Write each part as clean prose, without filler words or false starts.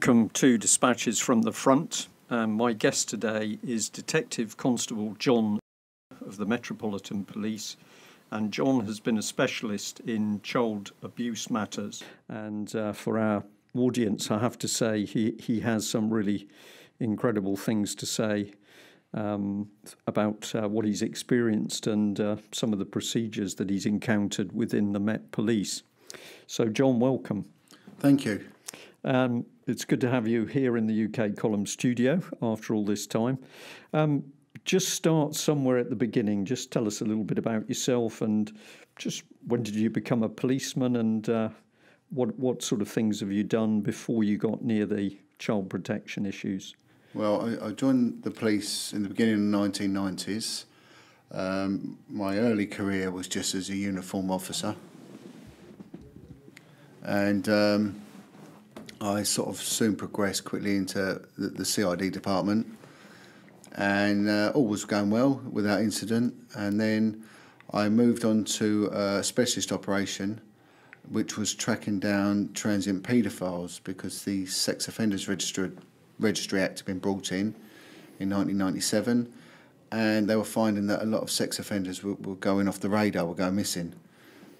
Welcome to Despatches from the Front. My guest today is Detective Constable John of the Metropolitan Police, and John has been a specialist in child abuse matters. And for our audience, I have to say he has some really incredible things to say about what he's experienced and some of the procedures that he's encountered within the Met Police. So, John, welcome. Thank you. It's good to have you here in the UK Column studio after all this time. Just start somewhere at the beginning. Just tell us a little bit about yourself and just when did you become a policeman and what sort of things have you done before you got near the child protection issues? Well, I joined the police in the beginning of the 1990s. My early career was just as a uniform officer. And I sort of soon progressed quickly into the CID department, and all was going well without incident. And then I moved on to a specialist operation, which was tracking down transient paedophiles, because the Sex Offenders Registry Act had been brought in 1997, and they were finding that a lot of sex offenders were going off the radar, were going missing.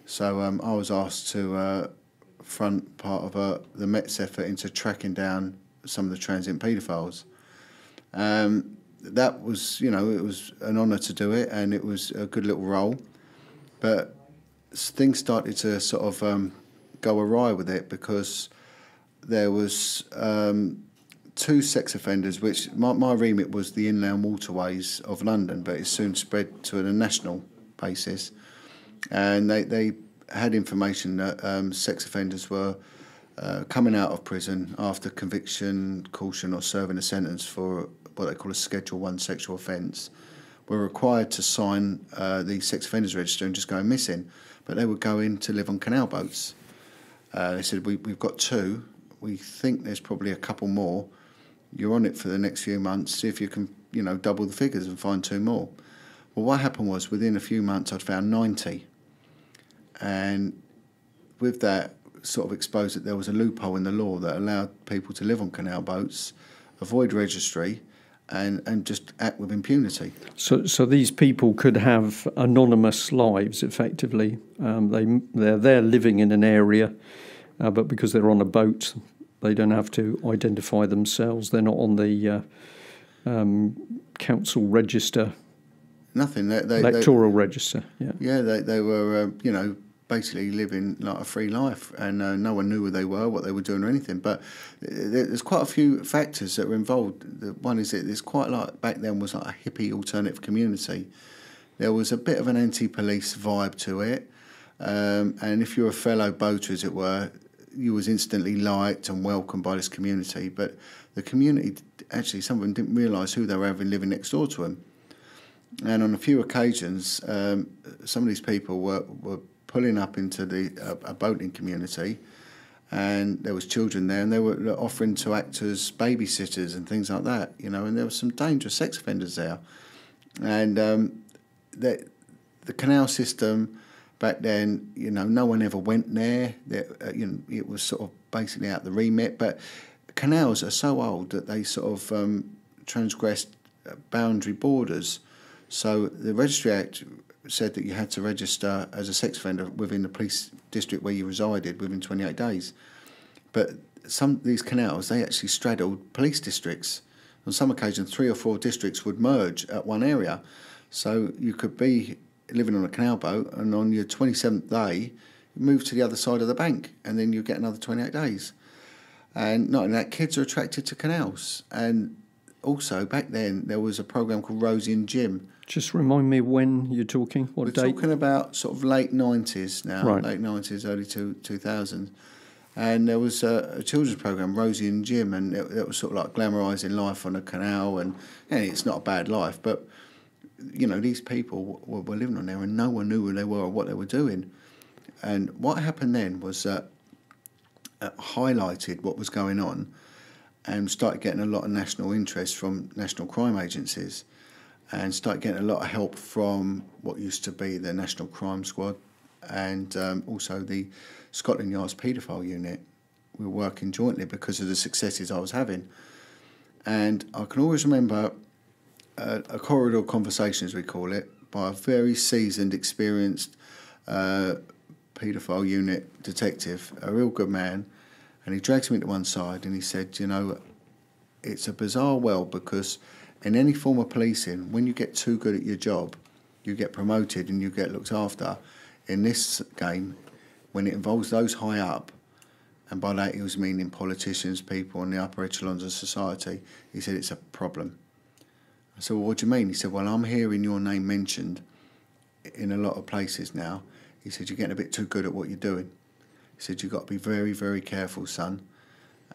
So I was asked to front part of the Met's effort into tracking down some of the transient paedophiles. That was, it was an honour to do it, and it was a good little role. But things started to sort of go awry with it, because there was two sex offenders, which my remit was the inland waterways of London, but it soon spread to a national basis. And they had information that sex offenders were coming out of prison after conviction, caution or serving a sentence for what they call a Schedule I sexual offence, were required to sign the sex offenders register and just go missing. But they would go in to live on canal boats. They said, we've got two, we think there's probably a couple more. You're on it for the next few months, see if you can, double the figures and find two more. Well, what happened was, within a few months, I'd found 90. And with that, sort of exposed that there was a loophole in the law that allowed people to live on canal boats, avoid registry, and just act with impunity. So these people could have anonymous lives, effectively. They're there living in an area, but because they're on a boat, they don't have to identify themselves. They're not on the council register. Nothing. Electoral register, yeah. Yeah, they were, basically living like a free life, and no one knew who they were, what they were doing or anything. But there's quite a few factors that were involved. One is that there's quite like, back then was like a hippie alternative community. There was a bit of an anti-police vibe to it, and if you're a fellow boater, as it were, you was instantly liked and welcomed by this community. But the community, actually, some of them didn't realise who they were having living next door to them. And on a few occasions, some of these people were pulling up into a boating community, and there was children there, and they were offering to act as babysitters and things like that, and there were some dangerous sex offenders there. And the canal system back then, no one ever went there. It was sort of basically out the remit, but canals are so old that they sort of transgressed boundary borders. So the Registry Act said that you had to register as a sex offender within the police district where you resided within 28 days. But some of these canals, they actually straddled police districts. On some occasions, 3 or 4 districts would merge at one area. So you could be living on a canal boat, and on your 27th day, you move to the other side of the bank, and then you get another 28 days. And not only that, kids are attracted to canals. And also, back then, there was a programme called Rosie and Jim. Just remind me when you're talking, what date? We're talking about sort of late 90s now, right. Late 90s, early 2000s. And there was a children's programme, Rosie and Jim, and it was sort of like glamorising life on a canal, and it's not a bad life, but, these people were living on there and no one knew who they were or what they were doing. And what happened then was that it highlighted what was going on and started getting a lot of national interest from national crime agencies, and started getting a lot of help from what used to be the National Crime Squad, and also the Scotland Yard's paedophile unit. we were working jointly because of the successes I was having. And I can always remember a corridor conversation, as we call it, by a very seasoned, experienced paedophile unit detective, a real good man, and he drags me to one side and he said, you know, it's a bizarre world because in any form of policing, when you get too good at your job, you get promoted and you get looked after. In this game, when it involves those high up, and by that he was meaning politicians, people in the upper echelons of society, he said it's a problem. I said, well, what do you mean? He said, well, I'm hearing your name mentioned in a lot of places now. He said, you're getting a bit too good at what you're doing. He said, you've got to be very, very careful, son.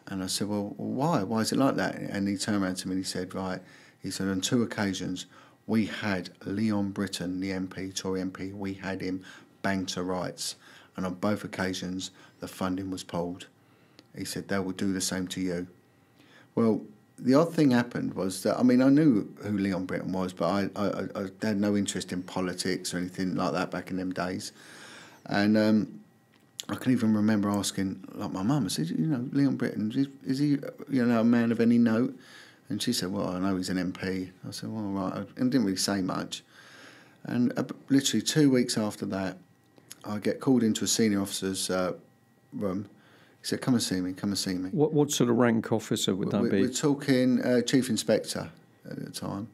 And I said, well, why? Why is it like that? And he turned around to me and he said, right, he said, on 2 occasions, we had Leon Britton, the MP, Tory MP, we had him banged to rights. And on both occasions, the funding was pulled. He said, they will do the same to you. Well, the odd thing happened was that, I mean, I knew who Leon Britton was, but I had no interest in politics or anything like that back in them days. And I can even remember asking, like my mum, I said, you know, Leon Britton, is he, you know, a man of any note? And she said, well, I know he's an MP. I said, well, right, and didn't really say much. And literally 2 weeks after that, I get called into a senior officer's room. He said, come and see me, come and see me. What sort of rank officer would that be? We're talking Chief Inspector at the time.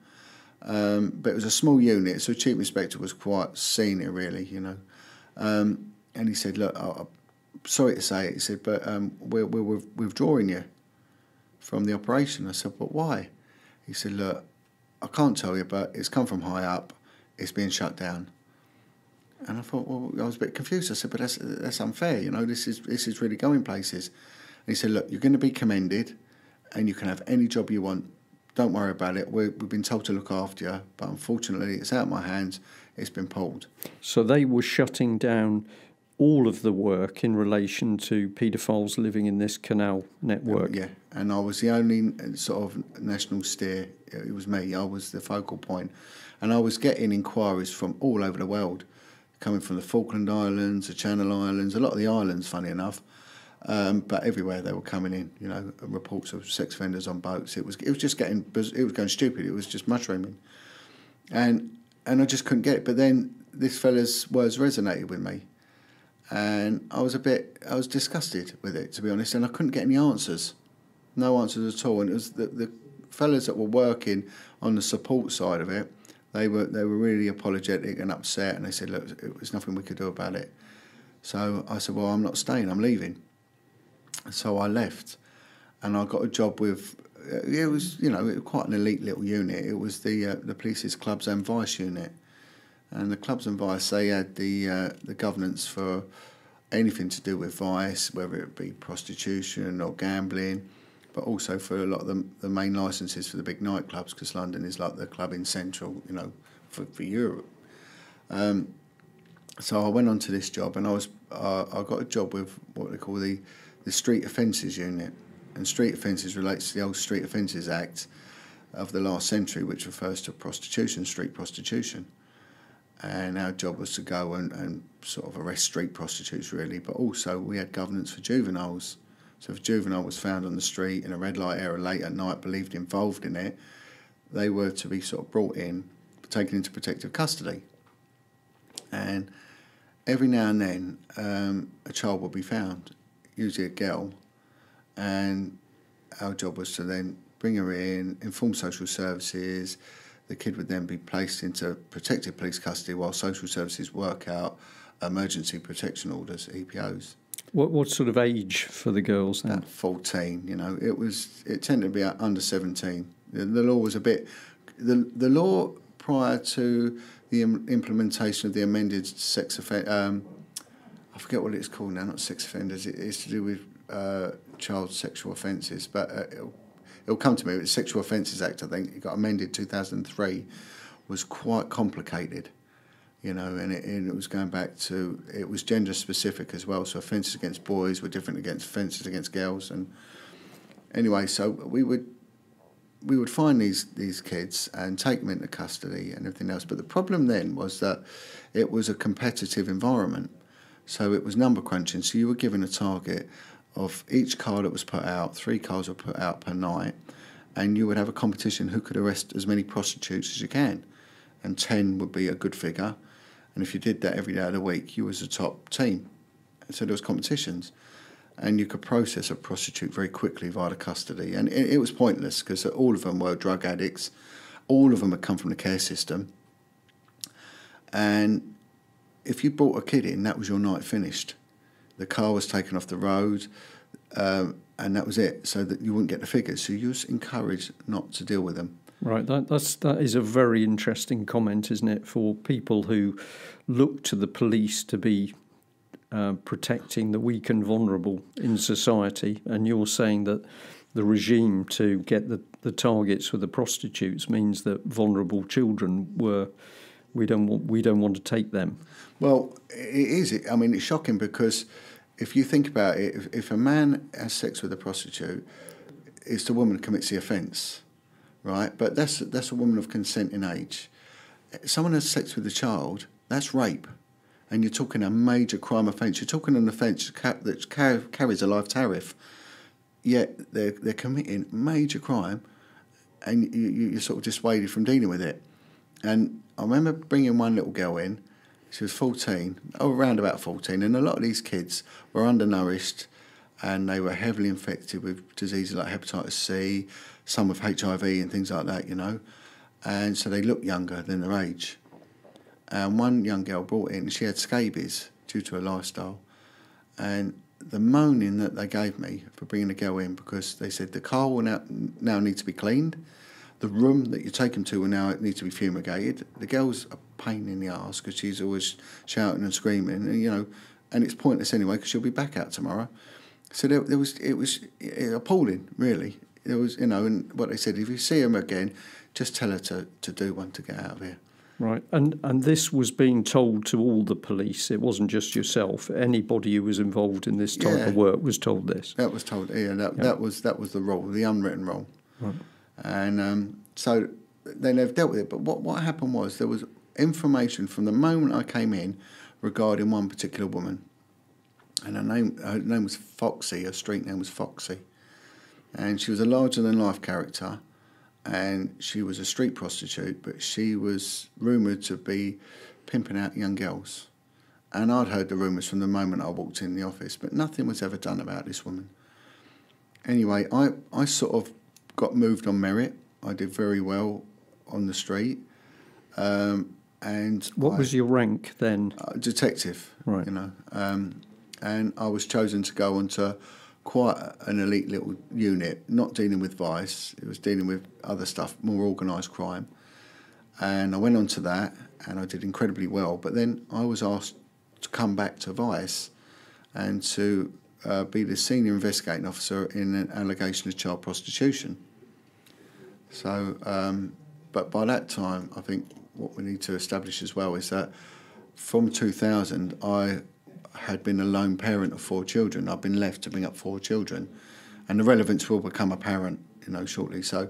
But it was a small unit, so Chief Inspector was quite senior, really, you know. And he said, look, I'm sorry to say it, he said, but we're withdrawing you from the operation. I said, but why? He said, look, I can't tell you, but it's come from high up, it's being shut down. And I thought, well, I was a bit confused. I said, but that's unfair, you know, this is really going places. And he said, look, you're going to be commended and you can have any job you want. Don't worry about it. We've been told to look after you, but unfortunately it's out of my hands. It's been pulled. So they were shutting down all of the work in relation to paedophiles living in this canal network. Yeah, and I was the only sort of national steer. It was me. I was the focal point. And I was getting inquiries from all over the world, coming from the Falkland Islands, the Channel Islands, a lot of the islands, funny enough, but everywhere they were coming in, you know, reports of sex offenders on boats. It was just getting, it was going stupid. It was just mushrooming. And I just couldn't get it. But then this fella's words resonated with me. And I was disgusted with it, to be honest, and I couldn't get any answers. No answers at all. And it was the fellas that were working on the support side of it, they were really apologetic and upset, and they said, look, there's nothing we could do about it. So I said, well, I'm not staying, I'm leaving. So I left, and I got a job with, it was, you know, quite an elite little unit. It was the police's clubs and vice unit. And the clubs and vice, they had the governance for anything to do with vice, whether it be prostitution or gambling, but also for a lot of the main licences for the big nightclubs, because London is like the club in Central, you know, for Europe. So I went on to this job, and I got a job with what they call the Street Offences Unit. And street offences relates to the old Street Offences Act of the last century, which refers to prostitution, street prostitution. And our job was to go and sort of arrest street prostitutes, really, but also we had governance for juveniles. So if a juvenile was found on the street in a red light area late at night, believed involved in it, they were to be sort of brought in, taken into protective custody. And every now and then a child would be found, usually a girl, and our job was to then bring her in, inform social services. The kid would then be placed into protective police custody while social services work out emergency protection orders, EPOs. What sort of age for the girls then? At 14, you know, it tended to be under 17. The law was a bit, the law prior to the implementation of the amended sex offender, I forget what it's called now, not sex offenders. It's to do with child sexual offences, but it'll come to me. The Sexual Offences Act, I think, it got amended 2003, was quite complicated, you know, and it was going back to, it was gender specific as well, so offences against boys were different against offences against girls. And anyway, so we would find these kids and take them into custody and everything else. But the problem then was that it was a competitive environment, so it was number crunching. So you were given a target of each car that was put out. 3 cars were put out per night, and you would have a competition who could arrest as many prostitutes as you can, and 10 would be a good figure. And if you did that every day of the week, you was the top team. So there was competitions, and you could process a prostitute very quickly via the custody. And it was pointless because all of them were drug addicts. All of them had come from the care system. And if you brought a kid in, that was your night finished. The car was taken off the road, and that was it, so that you wouldn't get the figures. So you was encouraged not to deal with them. Right, that is a very interesting comment, isn't it, for people who look to the police to be protecting the weak and vulnerable in society, and you're saying that the regime to get the targets for the prostitutes means that vulnerable children we don't want to take them. Well, it is. I mean, it's shocking because if you think about it, if a man has sex with a prostitute, it's the woman who commits the offence. Right, but that's a woman of consenting age. Someone has sex with a child, that's rape, and you're talking a major crime offence. You're talking an offence that carries a life tariff. Yet they're committing major crime, and you're sort of dissuaded from dealing with it. And I remember bringing one little girl in. She was 14, around about 14, and a lot of these kids were undernourished, and they were heavily infected with diseases like hepatitis C, some with HIV and things like that, you know. And so they looked younger than their age. And one young girl brought in, she had scabies due to her lifestyle. And the moaning that they gave me for bringing the girl in, because they said the car will now need to be cleaned, the room that you take them to will now need to be fumigated. The girl's a pain in the arse because she's always shouting and screaming, and, you know, and it's pointless anyway because she'll be back out tomorrow. So it was appalling, really. There was, you know, and what they said, if you see him again, just tell her to do one to get out of here. Right, and this was being told to all the police. It wasn't just yourself. Anybody who was involved in this type of work was told this. That was told. Yeah, that was the rule, the unwritten rule. Right. And so they never dealt with it. But what happened was there was information from the moment I came in regarding one particular woman, and her name was Foxy. Her street name was Foxy, and she was a larger-than-life character. And she was a street prostitute, but she was rumoured to be pimping out young girls. And I'd heard the rumours from the moment I walked in the office, but nothing was ever done about this woman. Anyway, I sort of got moved on merit. I did very well on the street. And what was your rank then? Detective, right. You know. And I was chosen to go onto quite an elite little unit, not dealing with vice. It was dealing with other stuff, more organised crime. And I went on to that, and I did incredibly well. But then I was asked to come back to vice and to be the senior investigating officer in an allegation of child prostitution. So, but by that time, I think what we need to establish as well is that from 2000, I had been a lone parent of 4 children. I've been left to bring up 4 children, and the relevance will become apparent, you know, shortly. So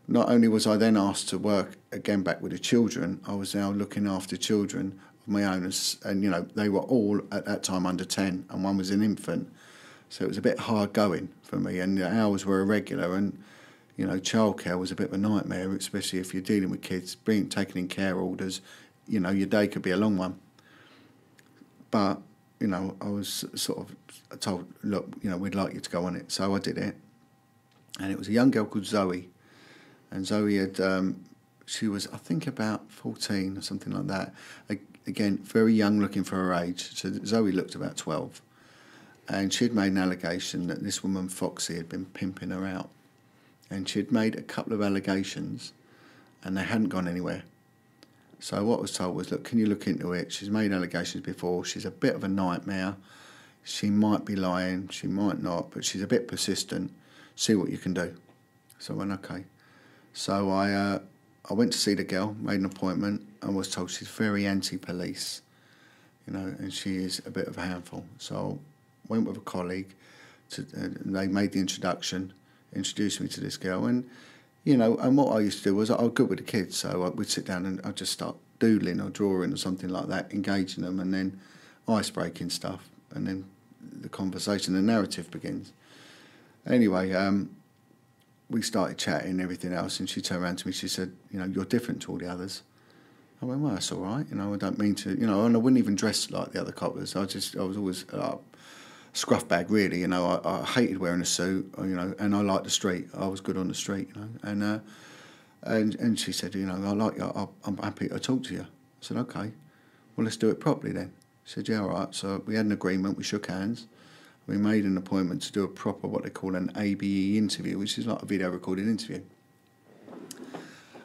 not only was I then asked to work again back with the children, I was now looking after children of my own, and you know, they were all at that time under 10, and one was an infant. So it was a bit hard going for me, and the hours were irregular, and you know, childcare was a bit of a nightmare, especially if you're dealing with kids, being taken in care orders. You know, your day could be a long one. But you know, I was sort of told, look, you know, we'd like you to go on it. So I did it. And it was a young girl called Zoe. And Zoe had, she was, I think, about 14 or something like that. Again, very young looking for her age. So Zoe looked about 12. And she'd made an allegation that this woman, Foxy, had been pimping her out. And she'd made a couple of allegations, and they hadn't gone anywhere. So what I was told was, look, can you look into it? She's made allegations before. She's a bit of a nightmare. She might be lying. She might not, but she's a bit persistent. See what you can do. So I went, okay. So I went to see the girl, made an appointment, and was told she's very anti-police, you know, and she is a bit of a handful. So I went with a colleague. They made the introduction, introduced me to this girl, and you know, and what I used to do was I was good with the kids, so we'd sit down and I'd just start doodling or drawing or something like that, engaging them, and then ice-breaking stuff, and then the conversation, the narrative begins. Anyway, we started chatting and everything else, and she turned around to me, she said, you know, you're different to all the others. I went, well, that's all right, you know, I don't mean to, you know, and I wouldn't even dress like the other coppers. I was always scruff bag, really, you know. I hated wearing a suit, you know, and I liked the street. I was good on the street, you know. And she said, you know, I like you, I'm happy to talk to you. I said, okay, well, let's do it properly then. She said, yeah, all right. So we had an agreement, we shook hands. We made an appointment to do a proper, what they call an ABE interview, which is like a video recorded interview.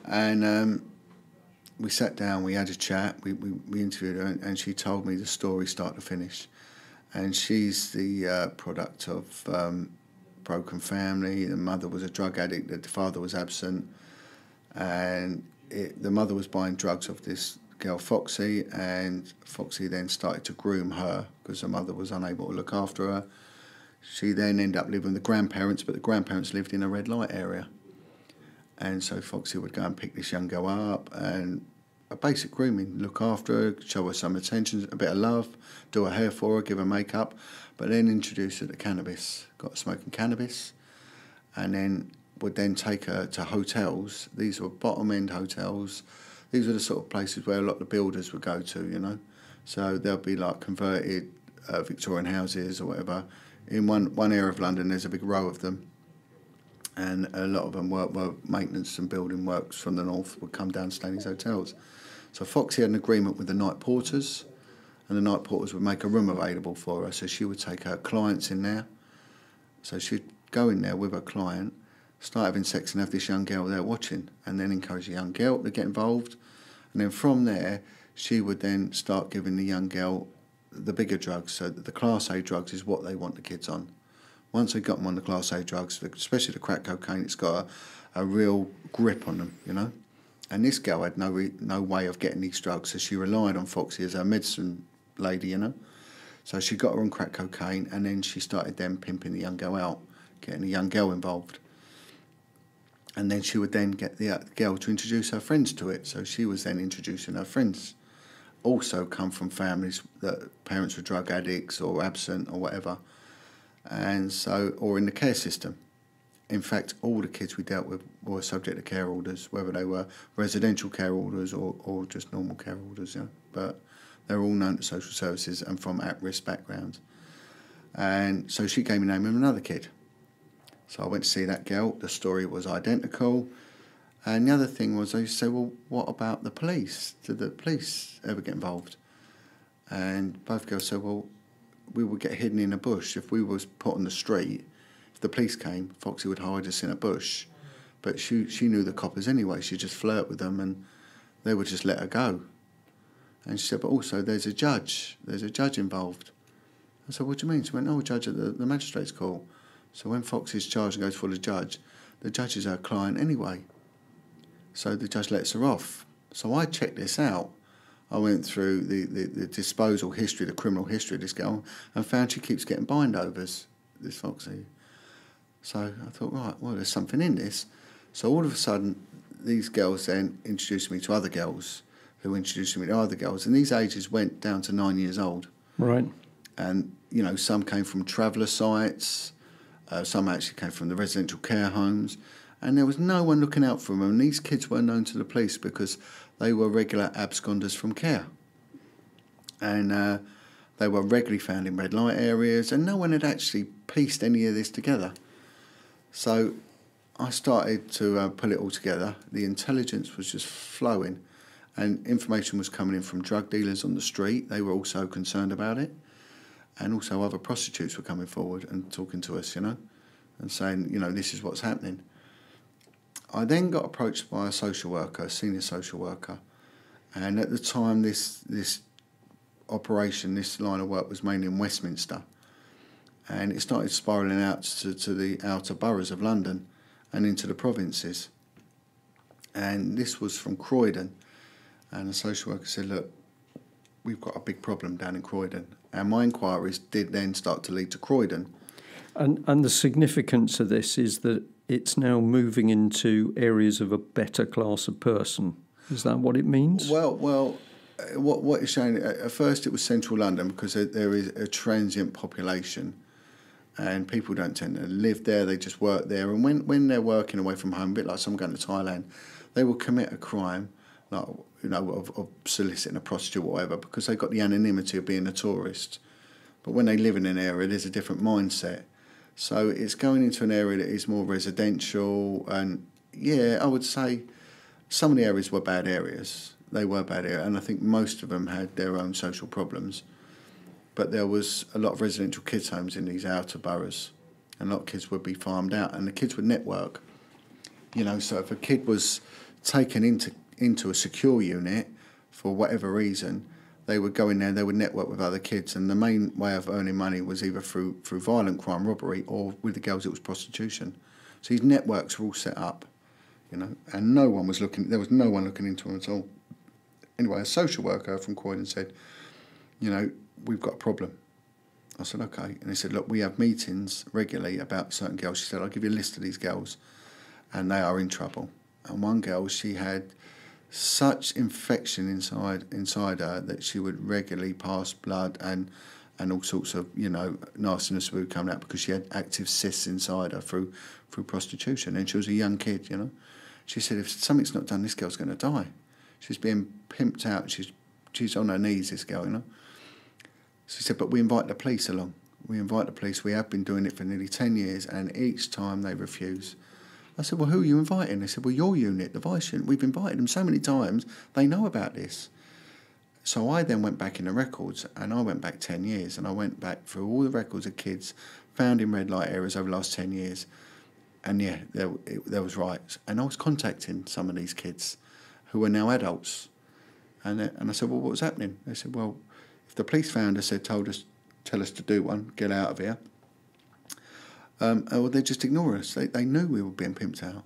And we sat down, we had a chat, we interviewed her, and she told me the story start to finish. And she's the product of broken family. The mother was a drug addict, the father was absent, and the mother was buying drugs off this girl Foxy, and Foxy then started to groom her because her mother was unable to look after her. She then ended up living with the grandparents, but the grandparents lived in a red light area. And so Foxy would go and pick this young girl up and a basic grooming, look after her, show her some attention, a bit of love, do her hair for her, give her makeup, but then introduce her to cannabis, got her smoking cannabis, and then would then take her to hotels. These were bottom-end hotels. These were the sort of places where a lot of the builders would go to, you know. So there'll be like converted Victorian houses or whatever. In one area of London, there's a big row of them. And a lot of them were maintenance and building works from the north would come down and stay in these hotels. So Foxy had an agreement with the night porters, and the night porters would make a room available for her. So she would take her clients in there. So she'd go in there with her client, start having sex and have this young girl there watching, and then encourage the young girl to get involved. And then from there, she would then start giving the young girl the bigger drugs. So that the Class A drugs is what they want the kids on. Once they got them on the Class A drugs, especially the crack cocaine, it's got a real grip on them, you know. And this girl had no way of getting these drugs, so she relied on Foxy as her medicine lady, you know. So she got her on crack cocaine, and then she started then pimping the young girl out, getting the young girl involved. And then she would then get the girl to introduce her friends to it. So she was then introducing her friends. Also come from families that parents were drug addicts or absent or whatever. And so, or in the care system. In fact, all the kids we dealt with were subject to care orders, whether they were residential care orders or just normal care orders, you know. But they're all known to social services and from at-risk backgrounds. And so she gave me the name of another kid. So I went to see that girl. The story was identical. And the other thing was, they said, well, what about the police? Did the police ever get involved? And both girls said, well, we would get hidden in a bush. If we was put on the street, if the police came, Foxy would hide us in a bush. But she knew the coppers anyway. She'd just flirt with them and they would just let her go. And she said, but also there's a judge. There's a judge involved. I said, what do you mean? She went, a judge at the magistrate's court. So when Foxy's charged and goes for the judge is her client anyway. So the judge lets her off. So I checked this out. I went through the disposal history, the criminal history of this girl, and found she keeps getting bindovers, this Foxy. So I thought, right, well, there's something in this. So all of a sudden, these girls then introduced me to other girls, who introduced me to other girls, and these ages went down to 9 years old. Right. And, you know, some came from traveller sites, some actually came from the residential care homes, and there was no one looking out for them. And these kids were known to the police because they were regular absconders from care. And they were regularly found in red light areas, and no one had actually pieced any of this together. So I started to pull it all together. The intelligence was just flowing, and information was coming in from drug dealers on the street. They were also concerned about it. And also other prostitutes were coming forward and talking to us, you know, and saying, you know, this is what's happening. I then got approached by a social worker, a senior social worker, and at the time this operation, this line of work was mainly in Westminster, and it started spiralling out to the outer boroughs of London and into the provinces. And this was from Croydon, and the social worker said, look, we've got a big problem down in Croydon. And my inquiries did then start to lead to Croydon. And the significance of this is that it's now moving into areas of a better class of person. Is that what it means? Well, what it's showing, at first it was central London because there is a transient population and people don't tend to live there, they just work there. And when they're working away from home, a bit like someone going to Thailand, they will commit a crime, like, you know, of soliciting a prostitute or whatever, because they've got the anonymity of being a tourist. But when they live in an area, there's a different mindset. So it's going into an area that is more residential, and yeah, I would say some of the areas were bad areas. They were bad areas, and I think most of them had their own social problems. But there was a lot of residential kids' homes in these outer boroughs, and a lot of kids would be farmed out, and the kids would network. You know, so if a kid was taken into a secure unit for whatever reason, they would go in there, they would network with other kids, and the main way of earning money was either through violent crime, robbery, or with the girls it was prostitution. So these networks were all set up, you know, and there was no one looking into them at all. Anyway, a social worker from Croydon said, you know, we've got a problem. I said, okay. And he said, look, we have meetings regularly about certain girls. She said, I'll give you a list of these girls, and they are in trouble. And one girl, she had such infection inside her that she would regularly pass blood and all sorts of, you know, nastiness would come out because she had active cysts inside her through prostitution. And she was a young kid, you know. She said, if something's not done, this girl's going to die. She's being pimped out. She's on her knees, this girl, you know. She said, but we invite the police along. We invite the police. We have been doing it for nearly 10 years, and each time they refuse. I said, well, who are you inviting? They said, well, your unit, the vice unit. We've invited them so many times, they know about this. So I then went back in the records, and I went back 10 years, and I went back through all the records of kids found in red light areas over the last 10 years. And yeah, there was rights. And I was contacting some of these kids who are now adults. And I said, well, what was happening? They said, well, if the police found us, tell us to do one, get out of here. Or they just ignore us. They knew we were being pimped out.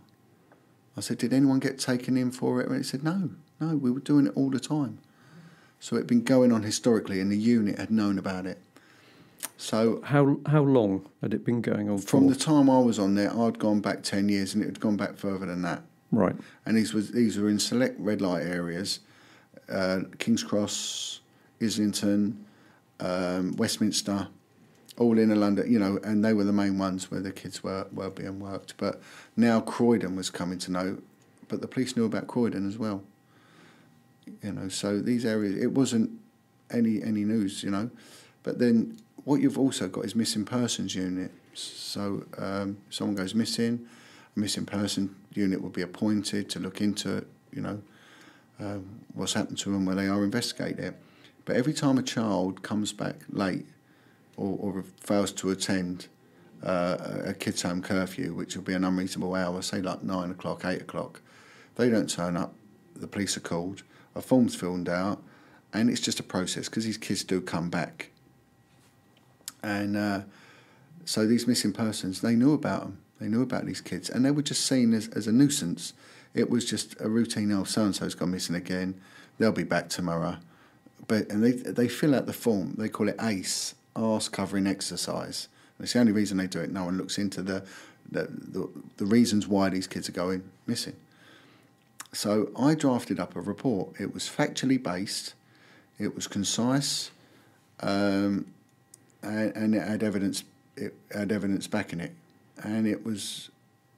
I said, did anyone get taken in for it? And they said, no, we were doing it all the time. So it'd been going on historically, and the unit had known about it. So how long had it been going on for? From the time I was on there, I'd gone back 10 years, and it had gone back further than that. Right. And these were in select red light areas, King's Cross, Islington, Westminster, all in London, you know, and they were the main ones where the kids were being worked. But now Croydon was coming to know, but the police knew about Croydon as well. You know, so these areas, it wasn't any news, you know. But then what you've also got is missing persons unit. So someone goes missing, a missing person unit will be appointed to look into, you know, what's happened to them, where they are, investigate it. But every time a child comes back late or fails to attend a kids' home curfew, which will be an unreasonable hour, say like 9 o'clock, 8 o'clock, they don't turn up, the police are called, a form's filled out, and it's just a process because these kids do come back. And so these missing persons, they knew about them. They knew about these kids, and they were just seen as a nuisance. It was just a routine, oh, so-and-so's gone missing again, they'll be back tomorrow. And they fill out the form, they call it ACE, Arse Covering Exercise. And it's the only reason they do it. No one looks into the reasons why these kids are going missing. So I drafted up a report. It was factually based, it was concise, and it had evidence. It had evidence backing it, and it was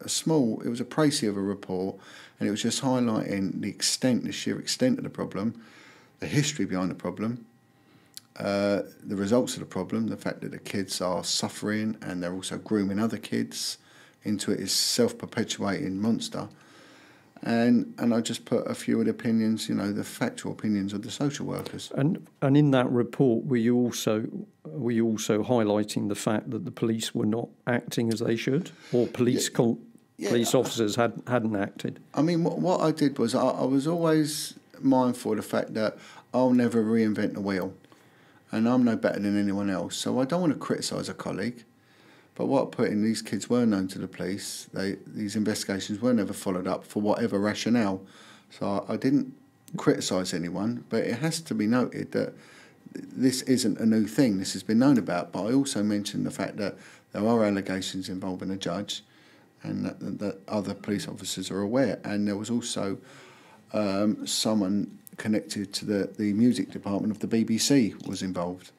a précis of a report, and it was just highlighting the sheer extent of the problem, the history behind the problem, the results of the problem, the fact that the kids are suffering and they're also grooming other kids into it, is self-perpetuating monster. And I just put a few of the opinions, you know, the factual opinions of the social workers. And in that report, were you also highlighting the fact that the police were not acting as they should, or police officers hadn't acted? I mean, what I did was I was always mindful of the fact that I'll never reinvent the wheel, and I'm no better than anyone else. So I don't want to criticise a colleague. But what I put in, these kids were known to the police. These investigations were never followed up for whatever rationale. So I didn't criticise anyone, but it has to be noted that this isn't a new thing. This has been known about. But I also mentioned the fact that there are allegations involving a judge, and that other police officers are aware. And there was also someone connected to the music department of the BBC was involved,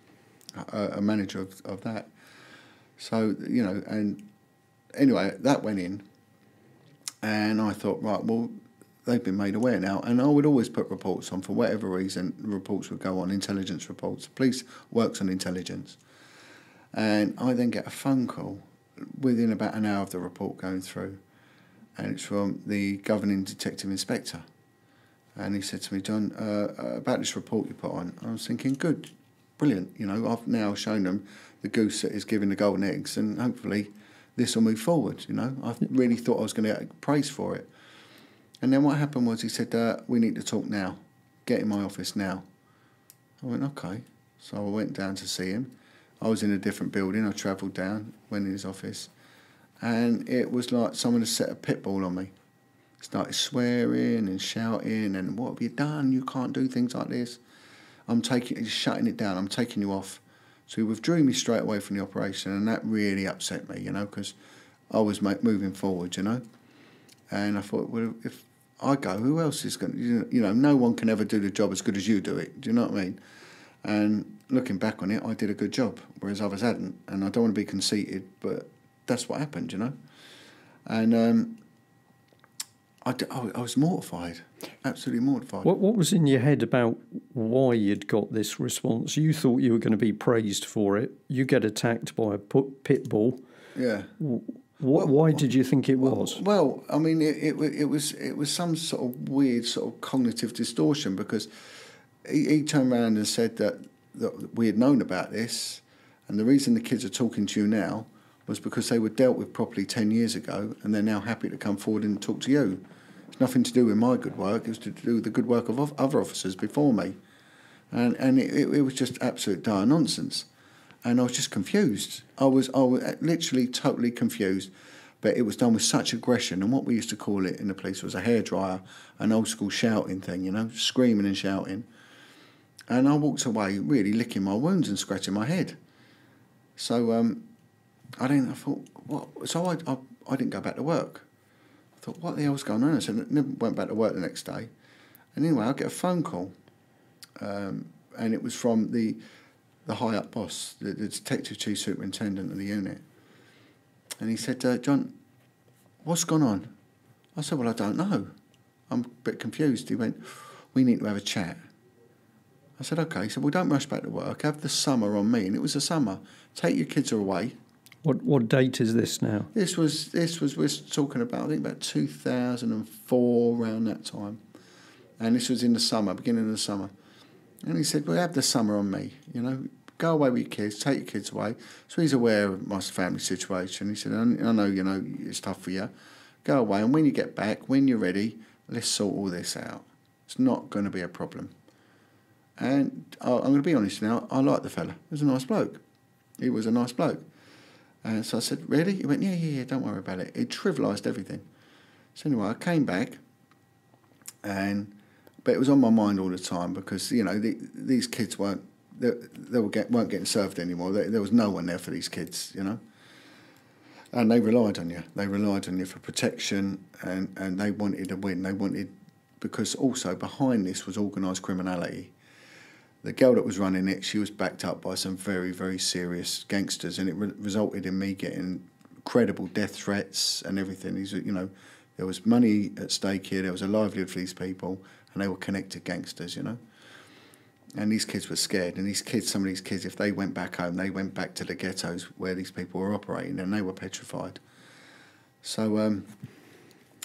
a manager of that. So, you know, and anyway, that went in, and I thought, right, well, they've been made aware now, and I would always put reports on for whatever reason. Reports would go on, intelligence reports. The police works on intelligence. And I then get a phone call within about an hour of the report going through, and it's from the governing detective inspector. And he said to me, John, about this report you put on. I was thinking, good, brilliant. You know, I've now shown them the goose that is giving the golden eggs, and hopefully this will move forward. You know, I really thought I was going to get praise for it. And then what happened was he said, we need to talk now. Get in my office now. I went, okay. So I went down to see him. I was in a different building. I travelled down, went in his office, and it was like someone had set a pit bull on me. Started swearing and shouting, and what have you done? You can't do things like this. He's shutting it down. I'm taking you off. So he withdrew me straight away from the operation, and that really upset me, you know, because I was moving forward, you know. And I thought, well, if I go, who else is going to, you know, no one can ever do the job as good as you do it. Do you know what I mean? And looking back on it, I did a good job, whereas others hadn't. And I don't want to be conceited, but that's what happened, you know. And I was mortified, absolutely mortified. What was in your head about why you'd got this response? You thought you were going to be praised for it. You get attacked by a pit bull. Yeah. Why did you think it was? Well, I mean, it was some sort of weird sort of cognitive distortion, because he turned around and said that we had known about this, and the reason the kids are talking to you now was because they were dealt with properly 10 years ago, and they're now happy to come forward and talk to you. It's nothing to do with my good work. It was to do with the good work of other officers before me. And it was just absolute dire nonsense. And I was just confused. I was literally totally confused. But it was done with such aggression, and what we used to call it in the police was a hairdryer, an old school shouting thing, you know, screaming and shouting. And I walked away really licking my wounds and scratching my head. So I thought, what? So I didn't go back to work. I thought, what the hell's going on? So I never went back to work the next day. And anyway, I get a phone call, and it was from the high-up boss, the detective chief superintendent of the unit. And he said, John, what's gone on? I said, well, I don't know. I'm a bit confused. He went, we need to have a chat. I said, okay. He said, well, don't rush back to work. Have the summer on me. And it was the summer. Take your kids away. What date is this now? This was we're talking about, I think about 2004, around that time. And this was in the summer, beginning of the summer. And he said, well, have the summer on me, you know. Go away with your kids, take your kids away. So he's aware of my family situation. He said, I know, you know, it's tough for you. Go away, and when you get back, when you're ready, let's sort all this out. It's not going to be a problem. And I'm going to be honest now, I like the fella. He was a nice bloke. He was a nice bloke. And so I said, really? He went, yeah, don't worry about it. It trivialised everything. So anyway, I came back, but it was on my mind all the time, because, you know, these kids weren't getting served anymore. There was no one there for these kids, you know. And they relied on you. They relied on you for protection, and they wanted to win. Because also behind this was organised criminality. The girl that was running it, she was backed up by some very, very serious gangsters, and it resulted in me getting credible death threats and everything. You know, there was money at stake here. There was a livelihood for these people, and they were connected gangsters, you know. And these kids were scared, and some of these kids, if they went back home, they went back to the ghettos where these people were operating, and they were petrified. So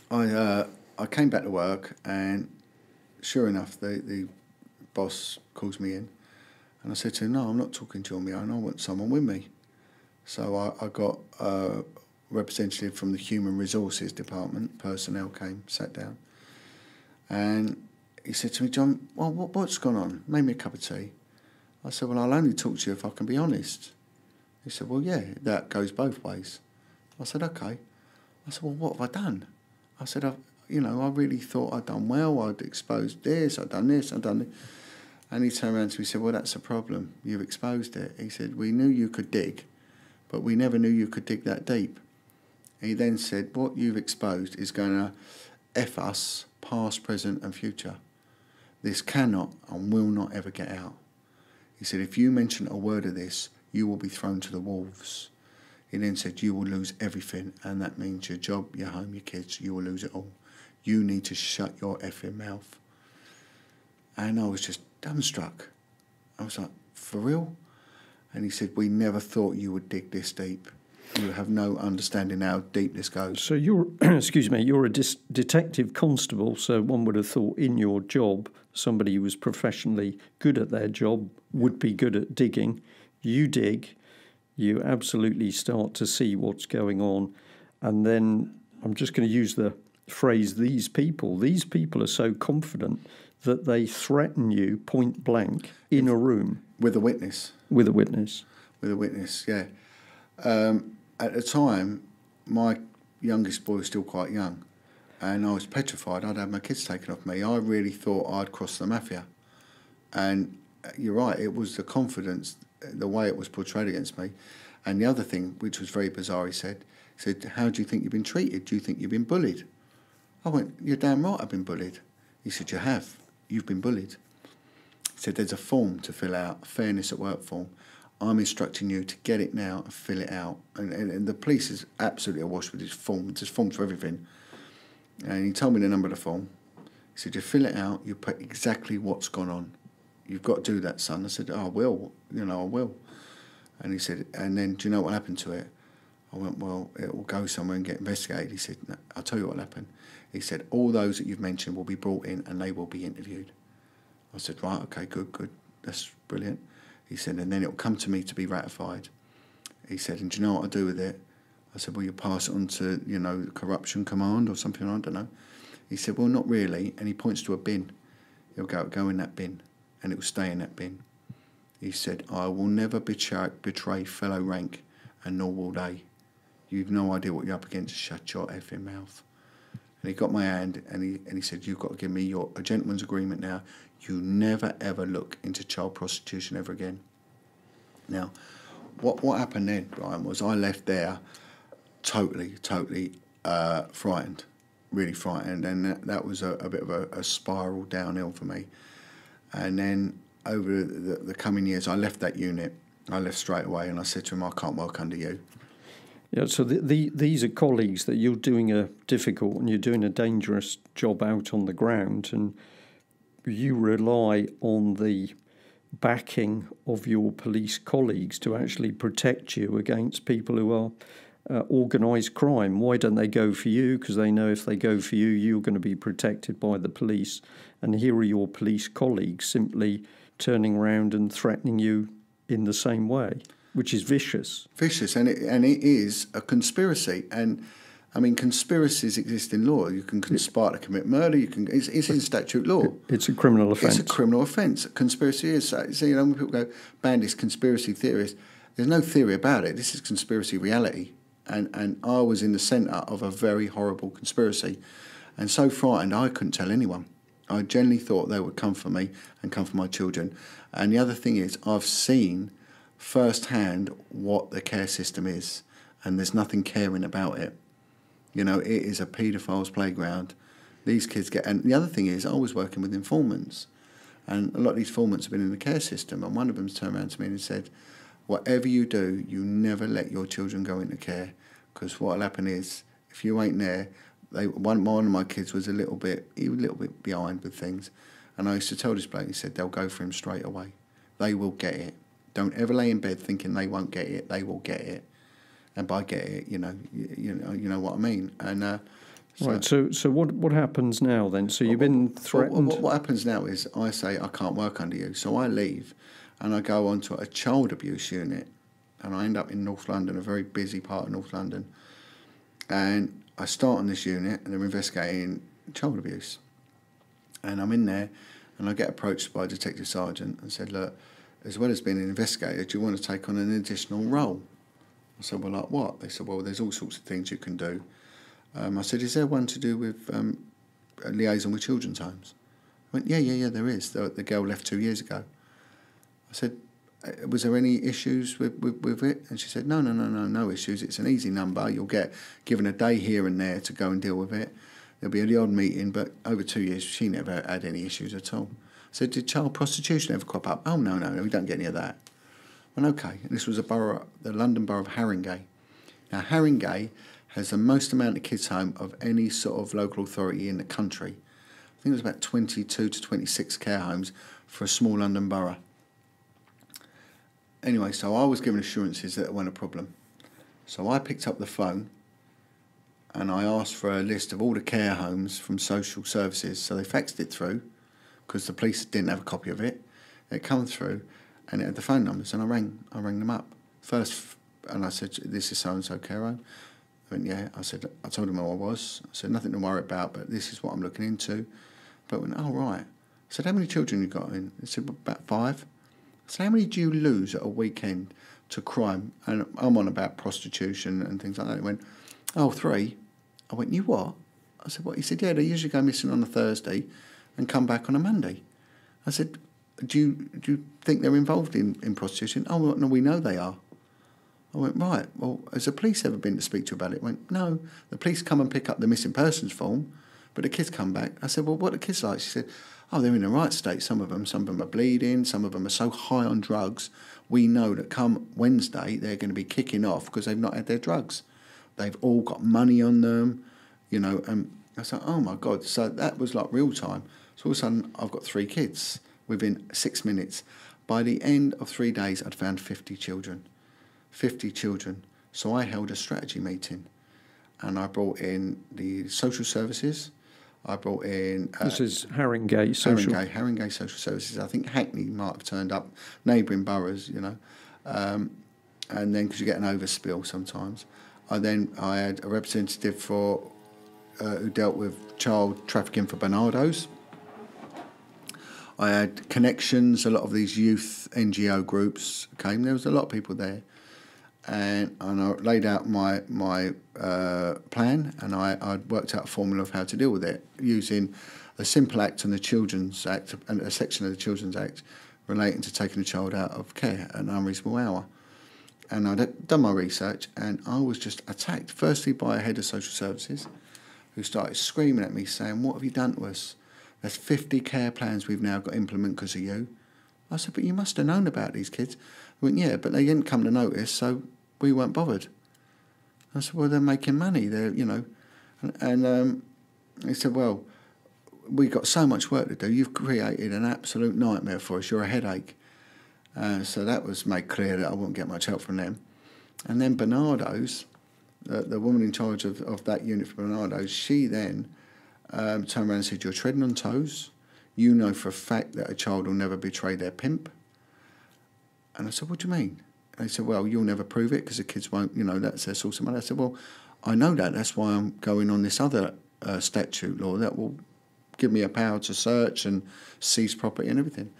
I came back to work, and sure enough, the boss calls me in, and I said to him, no, I'm not talking to you on my own, I want someone with me. So I got a representative from the Human Resources Department, personnel came, sat down, and he said to me, John, well, what's gone on? Made me a cup of tea. I said, well, I'll only talk to you if I can be honest. He said, well, yeah, that goes both ways. I said, okay. I said, well, what have I done? I said, I really thought I'd done well. I'd exposed this, I'd done this, I'd done it. And he turned around to me and said, well, that's a problem. You've exposed it. He said, we knew you could dig, but we never knew you could dig that deep. He then said, what you've exposed is going to F us past, present and future. This cannot and will not ever get out. He said, if you mention a word of this, you will be thrown to the wolves. He then said, you will lose everything, and that means your job, your home, your kids, you will lose it all. You need to shut your effing mouth. And I was just dumbstruck. I was like, for real? And he said, we never thought you would dig this deep. You have no understanding how deep this goes. So you're, excuse me, you're a detective constable, so one would have thought in your job, somebody who was professionally good at their job would be good at digging. You dig, you absolutely start to see what's going on, and then I'm just going to use the phrase, these people are so confident that they threaten you point blank in a room. With a witness. With a witness. With a witness, yeah. At the time, my youngest boy was still quite young, and I was petrified. I'd had my kids taken off me. I really thought I'd crossed the mafia. And you're right, it was the confidence, the way it was portrayed against me. And the other thing, which was very bizarre, he said, how do you think you've been treated? Do you think you've been bullied? I went, you're damn right I've been bullied. He said, you have. You've been bullied. He said, there's a form to fill out, a fairness at work form. I'm instructing you to get it now and fill it out. And the police is absolutely awash with this form. There's forms for everything. And he told me the number of the form. He said, you fill it out, you put exactly what's gone on. You've got to do that, son. I said, oh, I will. I will. And he said, and then do you know what happened to it? I went, well, it will go somewhere and get investigated. He said, no, I'll tell you what will happen. He said, all those that you've mentioned will be brought in and they will be interviewed. I said, right, okay, good. That's brilliant. He said, and then it will come to me to be ratified. He said, and do you know what I do with it? I said, well, you pass it on to, the corruption command or something, I don't know. He said, well, not really. And he points to a bin. He'll go in that bin, and it will stay in that bin. He said, I will never betray fellow rank, and nor will they. You've no idea what you're up against. Shut your effing mouth. And he got my hand, and he said, you've got to give me a gentleman's agreement now. You never, ever look into child prostitution ever again. Now, what happened then, Brian, was I left there totally frightened, really frightened, and that was a bit of a spiral downhill for me. And then over the coming years, I left that unit. I left straight away, and I said to him, I can't work under you. Yeah, so these are colleagues that you're doing a difficult and you're doing a dangerous job out on the ground, and you rely on the backing of your police colleagues to actually protect you against people who are organised crime. Why don't they go for you? Because they know if they go for you, you're going to be protected by the police. And here are your police colleagues simply turning around and threatening you in the same way, which is vicious. Vicious, and it is a conspiracy. And I mean, conspiracies exist in law. You can conspire to commit murder. It's in statute law. It's a criminal offence. It's a criminal offence. Conspiracy is. So when people go, bandits, conspiracy theories, there's no theory about it. This is conspiracy reality. And I was in the centre of a very horrible conspiracy, and so frightened I couldn't tell anyone. I generally thought they would come for me and come for my children. And the other thing is, I've seen firsthand what the care system is, and there's nothing caring about it. It is a paedophiles' playground. These kids get... And the other thing is, I was working with informants, and a lot of these informants have been in the care system, and one of them's turned around to me and said, whatever you do, you never let your children go into care, because what will happen is, if you ain't there... One of my kids was a little bit behind with things, and I used to tell this bloke, he said, they'll go for him straight away. They will get it. Don't ever lay in bed thinking they won't get it. They will get it. And by get it, you know what I mean. And right. So what happens now then? So you've been threatened. What happens now is I say I can't work under you, so I leave, and I go on to a child abuse unit, and I end up in North London, a very busy part of North London, and I start on this unit, and they're investigating child abuse, and I'm in there, and I get approached by a detective sergeant and said, look, as well as being an investigator, do you want to take on an additional role? I said, well, like what? They said, well, there's all sorts of things you can do. I said, is there one to do with a liaison with children's homes? I went, yeah, there is. The girl left 2 years ago. I said, was there any issues with it? And she said, no issues. It's an easy number. You'll get given a day here and there to go and deal with it. There'll be the odd meeting, but over 2 years, she never had any issues at all. So did child prostitution ever crop up? Oh, no, we don't get any of that. Well, okay, and this was the London borough of Haringey. Now, Haringey has the most amount of kids home of any sort of local authority in the country. I think it was about 22 to 26 care homes for a small London borough. Anyway, so I was given assurances that it wasn't a problem. So I picked up the phone and I asked for a list of all the care homes from social services. So they faxed it through because the police didn't have a copy of it. It came through and it had the phone numbers, and I rang them up first, and I said, "This is so-and-so care home." I went, "Yeah." I told them who I was. I said, "Nothing to worry about, but this is what I'm looking into." But I went, "Oh, right." I said, "How many children you got in?" They said, "About 5. I said, "How many do you lose at a weekend to crime?" And I'm on about prostitution and things like that. He went, "Oh, 3. I went, "You what?" I said, "What?" He said, "Yeah, they usually go missing on a Thursday and come back on a Monday." I said, Do you think they're involved in prostitution?" "Oh, well, no, we know they are." I went, "Right, well, has the police ever been to speak to you about it?" He went, "No, the police come and pick up the missing persons form, but the kids come back." I said, "Well, what are the kids like?" She said, "Oh, they're in the right state, some of them are bleeding, some of them are so high on drugs, we know that come Wednesday they're going to be kicking off because they've not had their drugs. They've all got money on them, and I said, "Oh my God." So that was like real time. So all of a sudden I've got 3 kids within 6 minutes. By the end of 3 days, I'd found 50 children. 50 children. So I held a strategy meeting, and I brought in the social services. I brought in... this is Haringey Social... Haringey Social Services. I think Hackney might have turned up, neighbouring boroughs, and then, because you get an overspill sometimes. I had a representative for who dealt with child trafficking for Bernardos. I had connections. A lot of these youth NGO groups came. There was a lot of people there, and I laid out my plan, and I worked out a formula of how to deal with it using a simple act on the Children's Act and a section of the Children's Act relating to taking a child out of care at an unreasonable hour. And I'd done my research, and I was just attacked, firstly by a head of social services who started screaming at me saying, "What have you done to us? There's 50 care plans we've now got to implement because of you." I said, "But you must have known about these kids." He went, "Yeah, but they didn't come to notice, so we weren't bothered." I said, "Well, they're making money. They're, And he said, "Well, we've got so much work to do. You've created an absolute nightmare for us. You're a headache." So that was made clear that I wouldn't get much help from them. And then Bernardo's, the woman in charge of that unit for Bernardo's, she then turned around and said, "You're treading on toes. You know for a fact that a child will never betray their pimp." And I said, "What do you mean?" And they said, "Well, you'll never prove it because the kids won't, that's their source of money." I said, "Well, I know that. That's why I'm going on this other statute law that will give me a power to search and seize property and everything."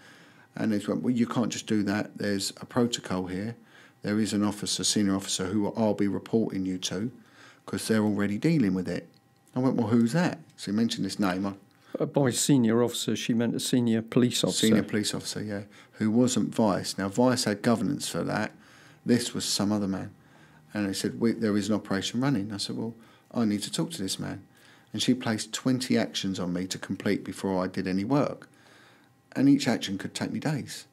And they went, "Well, you can't just do that. There's a protocol here. There is an officer, senior officer, who I'll be reporting you to because they're already dealing with it." I went, "Well, who's that?" So he mentioned this name. By senior officer, she meant a senior police officer. Senior police officer, yeah, who wasn't Vice. Now, Vice had governance for that. This was some other man. And they said, "There is an operation running." I said, "Well, I need to talk to this man." And she placed 20 actions on me to complete before I did any work. And each action could take me days.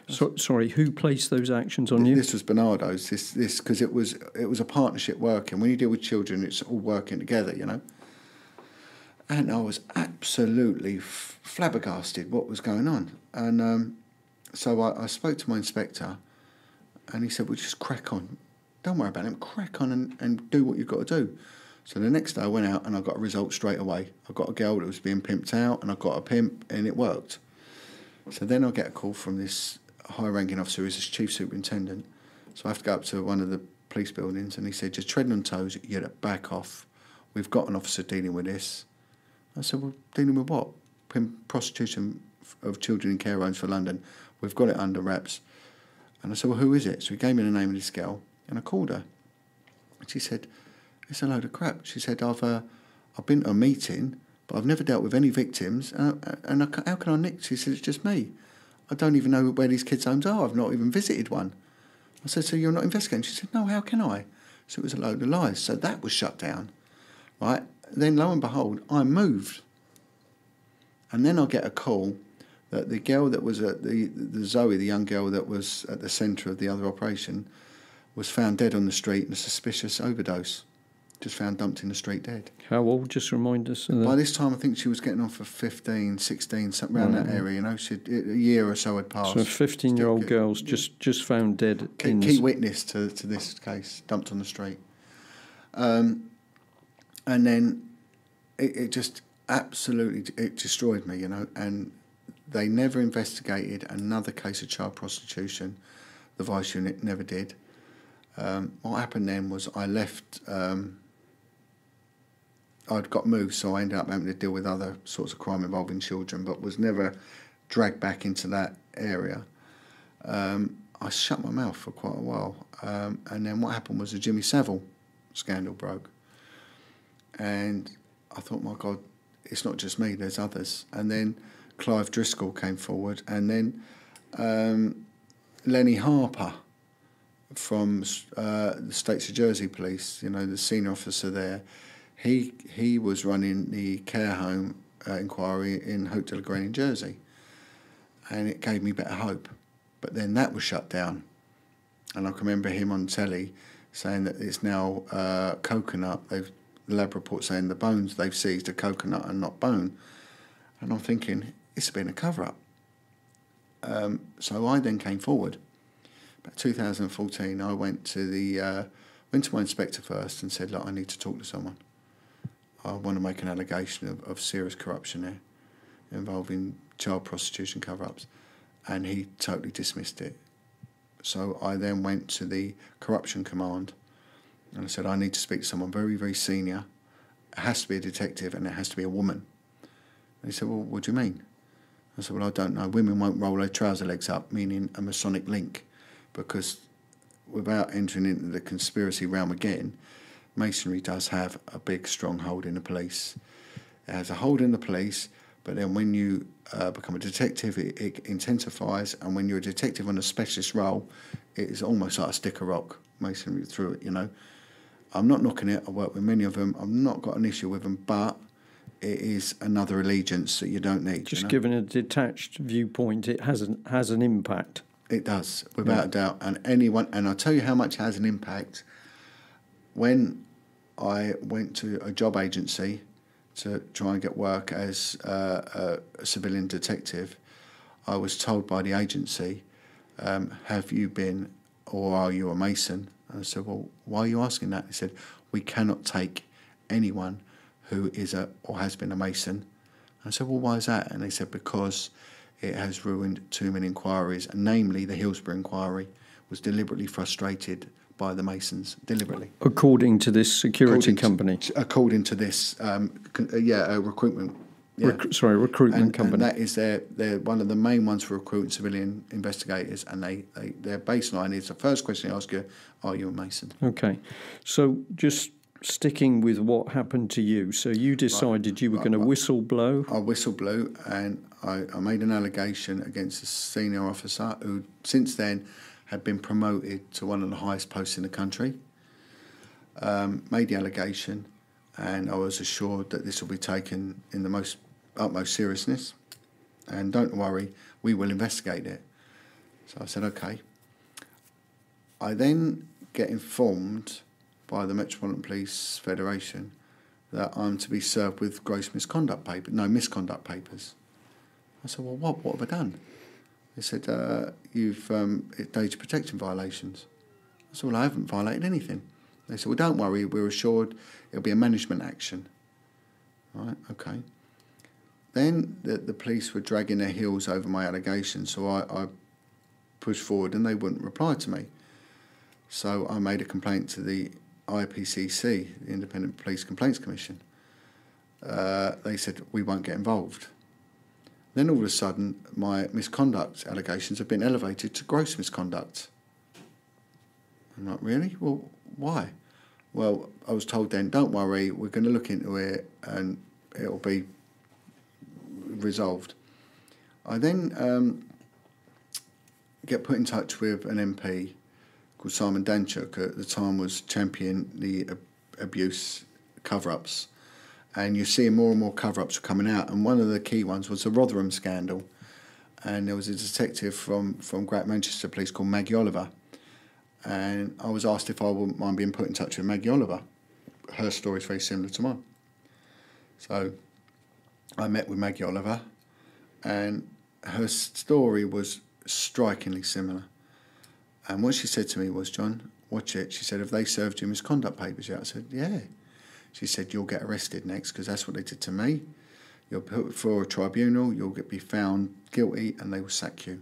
So, sorry, who placed those actions on you? This was Bernardo's. This because it was a partnership working. When you deal with children, it's all working together, And I was absolutely flabbergasted what was going on. And so I spoke to my inspector, and he said, "Well, just crack on. Don't worry about it. Crack on and do what you've got to do." So the next day I went out and I got a result straight away. I got a girl that was being pimped out, and I got a pimp, and it worked. So then I get a call from this high-ranking officer who's the chief superintendent. So I have to go up to one of the police buildings, and he said, "Just treading on toes, you had to back off. We've got an officer dealing with this." I said, "Well, dealing with what?" "Prostitution of children in care homes for London. We've got it under wraps." And I said, "Well, who is it?" So he gave me the name of this girl, and I called her. And she said, "It's a load of crap." She said, I've been to a meeting, but I've never dealt with any victims, and how can I nick?" She said, "It's just me. I don't even know where these kids' homes are. I've not even visited one." I said, "So you're not investigating?" She said, "No, how can I?" So it was a load of lies. So that was shut down, right? then lo and behold, I'm moved. And then I get a call that the girl that was at the Zoe, the young girl that was at the centre of the other operation, was found dead on the street in a suspicious overdose. Just found dumped in the street dead. How old? Just remind us. By this time, I think she was getting on for 15, 16, something around that area. You know, a year or so had passed. So 15-year-old girls just found dead. Key witness to this case, dumped on the street. And then it just absolutely destroyed me, you know. And they never investigated another case of child prostitution. The Vice Unit never did. What happened then was I left. I'd got moved, so I ended up having to deal with other sorts of crime involving children, but was never dragged back into that area. I shut my mouth for quite a while. And then what happened was the Jimmy Savile scandal broke. And I thought, my God, it's not just me, there's others. And then Clive Driscoll came forward, and then Lenny Harper from the States of Jersey Police, you know, the senior officer there, he was running the care home inquiry in Hotel Green in Jersey. And it gave me better hope. But then that was shut down. And I can remember him on telly saying that it's now coconut. The lab report saying the bones they've seized are coconut and not bone. And I'm thinking, it's been a cover-up. So I then came forward. About 2014, I went to my inspector first and said, look, I need to talk to someone. I want to make an allegation of serious corruption here involving child prostitution cover-ups. And he totally dismissed it. So I then went to the corruption command and I said, I need to speak to someone very, very senior. It has to be a detective and it has to be a woman. And he said, well, what do you mean? I said, well, I don't know. Women won't roll their trouser legs up, meaning a Masonic link, because without entering into the conspiracy realm again, Masonry does have a big, strong hold in the police. It has a hold in the police, but then when you become a detective, it intensifies, and when you're a detective on a specialist role, it is almost like a stick of rock, Masonry through it, you know. I'm not knocking it. I work with many of them. I've not got an issue with them, but it is another allegiance that you don't need. Just, you know? given a detached viewpoint, it has an impact. It does, without a doubt. And I'll tell you how much it has an impact. When I went to a job agency to try and get work as a civilian detective, I was told by the agency, have you been or are you a Mason? And I said, well, why are you asking that? He said, we cannot take anyone who is or has been a Mason. I said, well, why is that? And they said, because it has ruined too many inquiries, and namely the Hillsborough inquiry was deliberately frustrated by the Masons, deliberately. According to this security company? According to this, recruitment. Yeah. Recruitment company. And that is they're one of the main ones for recruiting civilian investigators, and their baseline is the first question they ask you, are you a Mason? Okay. So just sticking with what happened to you, so you decided you were going to whistle blow? I whistle blew, and I made an allegation against a senior officer who since then had been promoted to one of the highest posts in the country. Made the allegation, and I was assured that this will be taken in the utmost seriousness, and don't worry, we will investigate it. So I said, okay. I then get informed by the Metropolitan Police Federation that I'm to be served with gross misconduct papers. I said, well, what have I done? They said, you've data protection violations. I said, well, I haven't violated anything. They said, well, don't worry, we're assured it'll be a management action. Right, okay. Then the police were dragging their heels over my allegations, so I pushed forward and they wouldn't reply to me. So I made a complaint to the IPCC, the Independent Police Complaints Commission. They said, we won't get involved. Then all of a sudden, my misconduct allegations have been elevated to gross misconduct. I'm like, really? Well, why? Well, I was told then, don't worry, we're going to look into it and it'll be resolved. I then get put in touch with an MP called Simon Danchuk, at the time was championing the abuse cover-ups, And you're seeing more and more cover-ups coming out. And one of the key ones was the Rotherham scandal. And there was a detective from Great Manchester Police called Maggie Oliver. And I was asked if I wouldn't mind being put in touch with Maggie Oliver. Her story is very similar to mine. So I met with Maggie Oliver, and her story was strikingly similar. And what she said to me was, John, watch it. She said, have they served you misconduct papers yet? I said, yeah. She said, you'll get arrested next because that's what they did to me. You'll put before a tribunal, you'll be found guilty and they will sack you.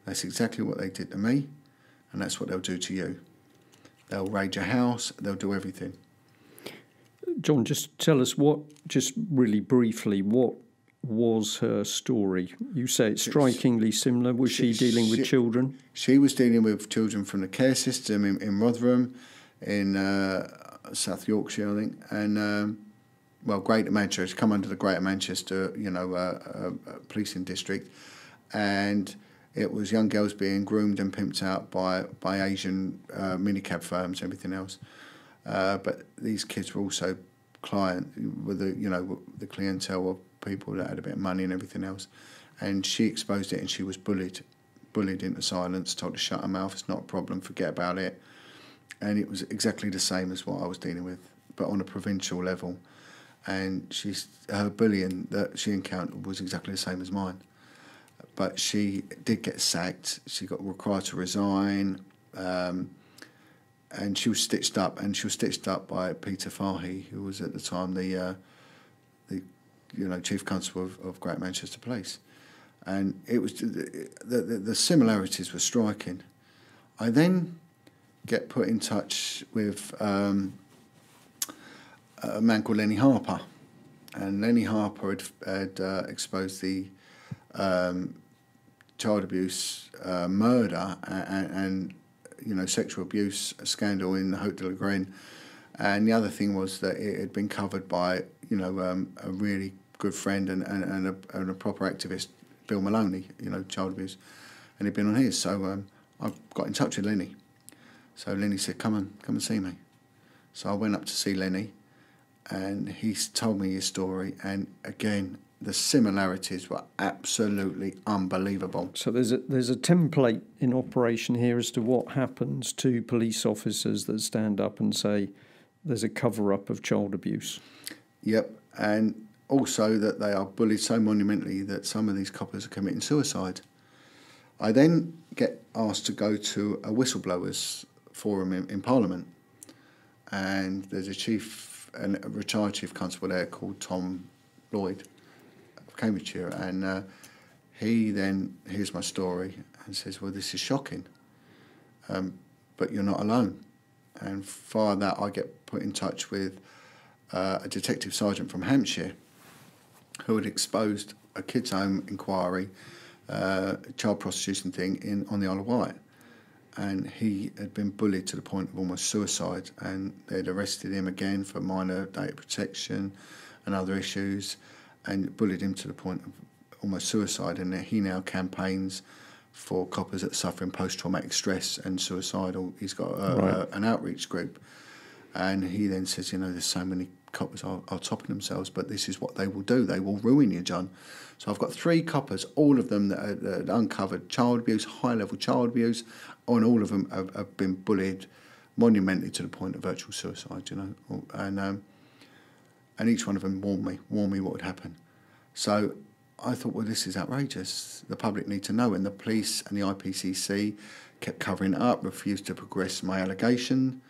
That's exactly what they did to me, and that's what they'll do to you. They'll raid your house, they'll do everything. John, just tell us just really briefly, what was her story? You say it's strikingly similar. Was she dealing with children? She was dealing with children from the care system in Rotherham, in South Yorkshire, I think, and Greater Manchester. It's come under the Greater Manchester, policing district, and it was young girls being groomed and pimped out by Asian minicab firms, everything else. But these kids were also the clientele of people that had a bit of money and everything else. And she exposed it, and she was bullied into silence, told to shut her mouth, it's not a problem, forget about it. And it was exactly the same as what I was dealing with, but on a provincial level. And her bullying that she encountered was exactly the same as mine. But she did get sacked. She got required to resign, and she was stitched up. And she was stitched up by Peter Fahey, who was at the time the Chief Constable of Great Manchester Police. And it was the similarities were striking. I then get put in touch with a man called Lenny Harper, and Lenny Harper had exposed the child abuse, murder, and sexual abuse scandal in the Haute de la Graine. And the other thing was that it had been covered by a really good friend and a proper activist, Bill Maloney, child abuse, and he'd been on his. So I got in touch with Lenny. So Lenny said, come and see me. So I went up to see Lenny, and he told me his story, and again, the similarities were absolutely unbelievable. So there's a template in operation here as to what happens to police officers that stand up and say there's a cover-up of child abuse. Yep, and also that they are bullied so monumentally that some of these coppers are committing suicide. I then get asked to go to a whistleblowers forum in Parliament, and there's a retired chief constable there called Tom Lloyd of Cambridgeshire, and he then hears my story and says, well, this is shocking, but you're not alone. And via that I get put in touch with a detective sergeant from Hampshire who had exposed a kids' home inquiry, child prostitution thing on the Isle of Wight. And he had been bullied to the point of almost suicide, and they'd arrested him again for minor data protection and other issues, and bullied him to the point of almost suicide. And he now campaigns for coppers that are suffering post-traumatic stress and suicidal. He's got an outreach group, and he then says, there's so many coppers are topping themselves, but this is what they will do. They will ruin you, John. So I've got 3 coppers, all of them that uncovered child abuse, high-level child abuse, and all of them have been bullied monumentally to the point of virtual suicide, and each one of them warned me what would happen. So I thought, well, this is outrageous. The public need to know, and the police and the IPCC kept covering it up, refused to progress my allegation.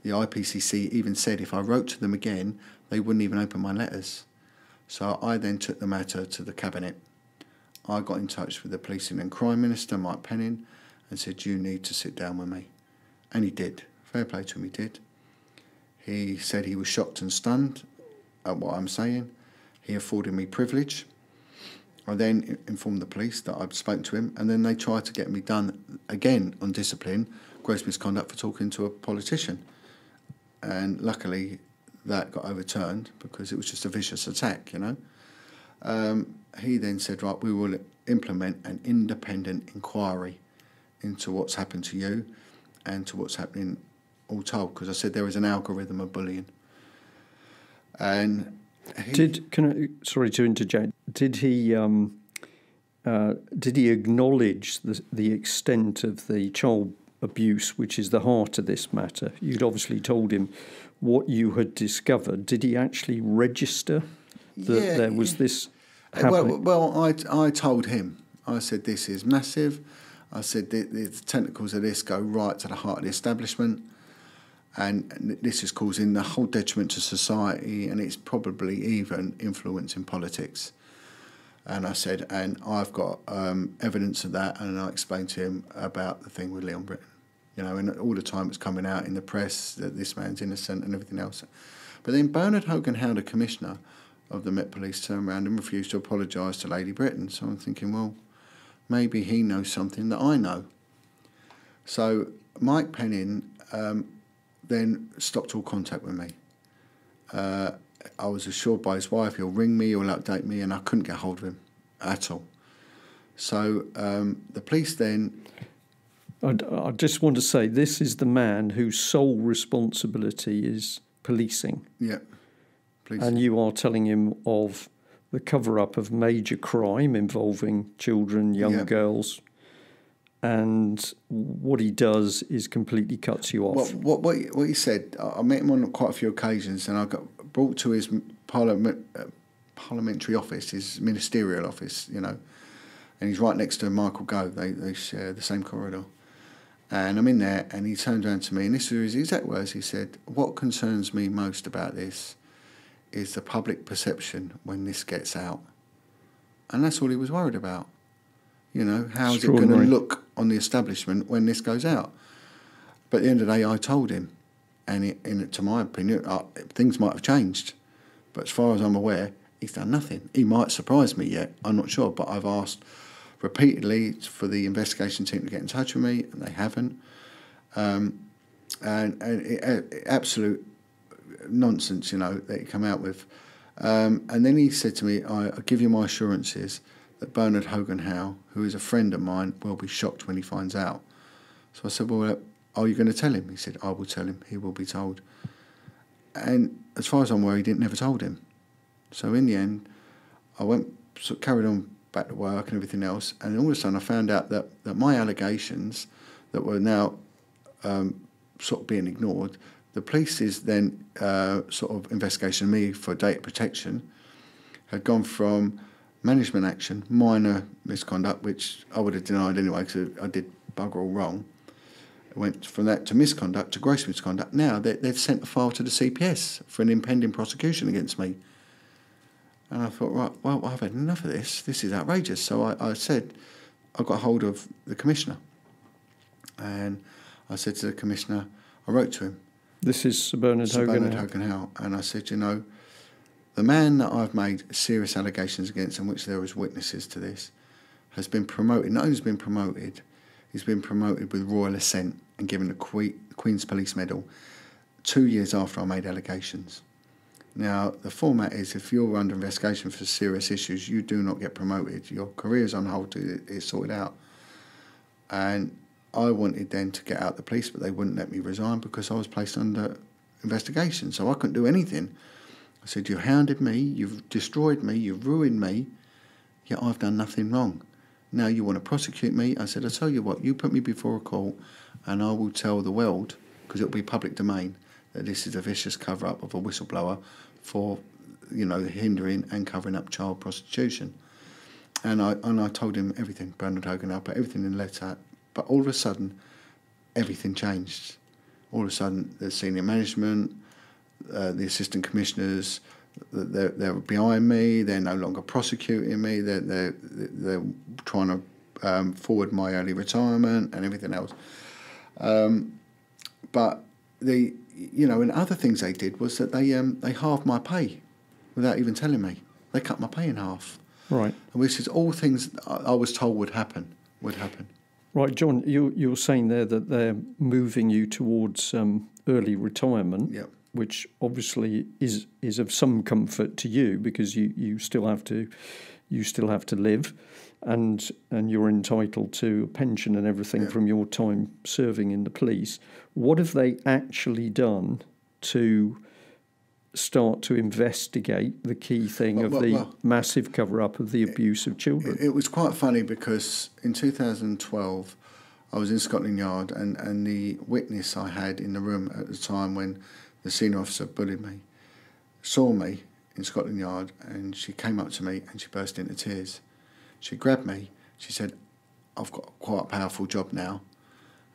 The IPCC even said if I wrote to them again, they wouldn't even open my letters. So I then took the matter to the Cabinet. I got in touch with the Policing and Crime Minister, Mike Penning, and said, you need to sit down with me. And he did. Fair play to him, he did. He said he was shocked and stunned at what I'm saying. He afforded me privilege. I then informed the police that I'd spoken to him, and then they tried to get me done again on discipline, gross misconduct for talking to a politician. And luckily that got overturned because it was just a vicious attack, He then said, right, we will implement an independent inquiry into what's happened to you and to what's happening all told, because I said there is an algorithm of bullying. And Sorry to interject. Did he acknowledge the extent of the child abuse, which is the heart of this matter? You'd obviously told him what you had discovered. Did he actually register that there was this happening? Well, I told him. I said, this is massive. I said, the tentacles of this go right to the heart of the establishment, and this is causing the whole detriment to society, and it's probably even influencing politics. And I said, and I've got evidence of that, and I explained to him about the thing with Leon Britton. You know, and all the time it's coming out in the press that this man's innocent and everything else. But then Bernard Hogan-Howe, the commissioner of the Met Police, turned around and refused to apologise to Lady Britton. So I'm thinking, well, maybe he knows something that I know. So Mike Pennin then stopped all contact with me. I was assured by his wife he'll ring me, he'll update me, and I couldn't get hold of him at all. So the police then... I just want to say, this is the man whose sole responsibility is policing. Yeah. Policing. And you are telling him of the cover-up of major crime involving children, young girls, and what he does is completely cuts you off. What he said, I met him on quite a few occasions, and I got brought to his parliamentary office, his ministerial office, you know, and he's right next to Michael Gove. They share the same corridor. And I'm in there, and he turned around to me, and this was his exact words. He said, what concerns me most about this is the public perception when this gets out. And that's all he was worried about. You know, how's it going to look on the establishment when this goes out? But at the end of the day, I told him, and to my opinion, things might have changed. But as far as I'm aware, he's done nothing. He might surprise me yet, I'm not sure, but I've asked repeatedly for the investigation team to get in touch with me, and they haven't. Absolute nonsense, you know, that he come out with. And then he said to me, I give you my assurances that Bernard Hogan-Howe, who is a friend of mine, will be shocked when he finds out. So I said, well, are you going to tell him? He said, I will tell him. He will be told. And as far as I'm aware, he never told him. So in the end, I carried on back to work and everything else, and all of a sudden I found out that my allegations that were now sort of being ignored, the police's then sort of investigation of me for data protection had gone from management action, minor misconduct, which I would have denied anyway because I did bugger all wrong. It went from that to misconduct to gross misconduct. Now they've sent a file to the CPS for an impending prosecution against me. And I thought, right, well, I've had enough of this. This is outrageous. So I said, I got hold of the commissioner. And I said to the commissioner, I wrote to him. This is Sir Bernard Hogan-Howe. And I said, you know, the man that I've made serious allegations against, in which there was witnesses to this, has been promoted. Not only has been promoted, he's been promoted with royal assent and given the Queen's Police Medal 2 years after I made allegations. Now, the format is if you're under investigation for serious issues, you do not get promoted. Your career's on hold till it's sorted out. And I wanted then to get out the police, but they wouldn't let me resign because I was placed under investigation, so I couldn't do anything. I said, you hounded me, you've destroyed me, you've ruined me, yet I've done nothing wrong. Now you want to prosecute me? I said, I'll tell you what, you put me before a court and I will tell the world, because it'll be public domain, that this is a vicious cover-up of a whistleblower for, you know, hindering and covering up child prostitution. And I told him everything, Bernard Hogan, I put everything in the letter, but all of a sudden, everything changed. All of a sudden, the senior management, the assistant commissioners, they're behind me, they're no longer prosecuting me, they're trying to forward my early retirement and everything else. But and other things they did was that they halved my pay without even telling me. They cut my pay in half. Right. And which is all things I was told would happen. Right, John, you're saying there that they're moving you towards early retirement, yep, which obviously is of some comfort to you because you still have to live, and you're entitled to a pension and everything, yep, from your time serving in the police. What have they actually done to start to investigate the key thing of the massive cover-up of the abuse of children. It was quite funny because in 2012 I was in Scotland Yard, and the witness I had in the room at the time when the senior officer bullied me saw me in Scotland Yard, and she came up to me and she burst into tears. She grabbed me, she said, "I've got quite a powerful job now,"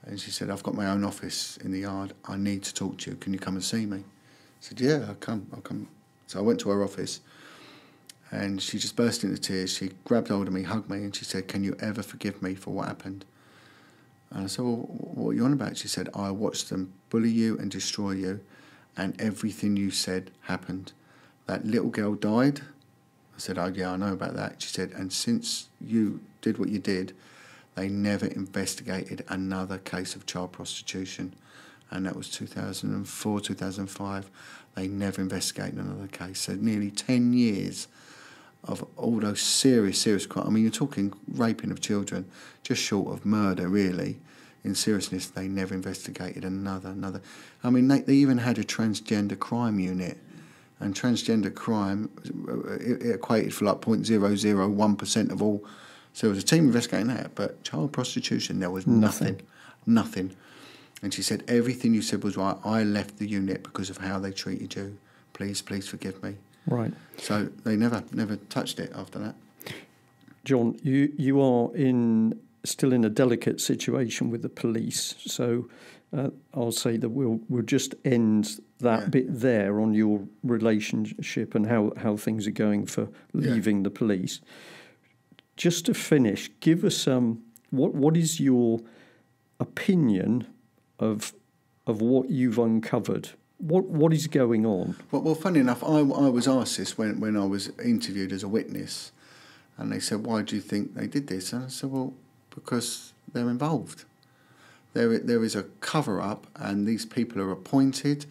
and she said, "I've got my own office in the yard, I need to talk to you, can you come and see me?" I said, "Yeah, I'll come." So I went to her office, and she just burst into tears. She grabbed hold of me, hugged me, and she said, "Can you ever forgive me for what happened?" And I said, "Well, what are you on about?" She said, "I watched them bully you and destroy you, and everything you said happened. That little girl died." I said, "Oh, yeah, I know about that." She said, "And since you did what you did, they never investigated another case of child prostitution." And that was 2004, 2005. They never investigated another case. So nearly 10 years of all those serious crimes. I mean, you're talking raping of children, just short of murder, really. In seriousness, they never investigated another. I mean, they even had a transgender crime unit. And transgender crime, it equated for like 0.001% of all. So there was a team investigating that. But child prostitution, there was nothing. And she said, "Everything you said was right. I left the unit because of how they treated you. Please forgive me." Right. So they never touched it after that. John, you are still in a delicate situation with the police. So I'll say that we'll just end that bit there on your relationship and how things are going for leaving the police. Just to finish, give us what is your opinion of what you've uncovered? What is going on? Well, funny enough, I was asked this when I was interviewed as a witness, and they said, "Why do you think they did this?" And I said, "Well, because they're involved. There is a cover-up, and these people are appointed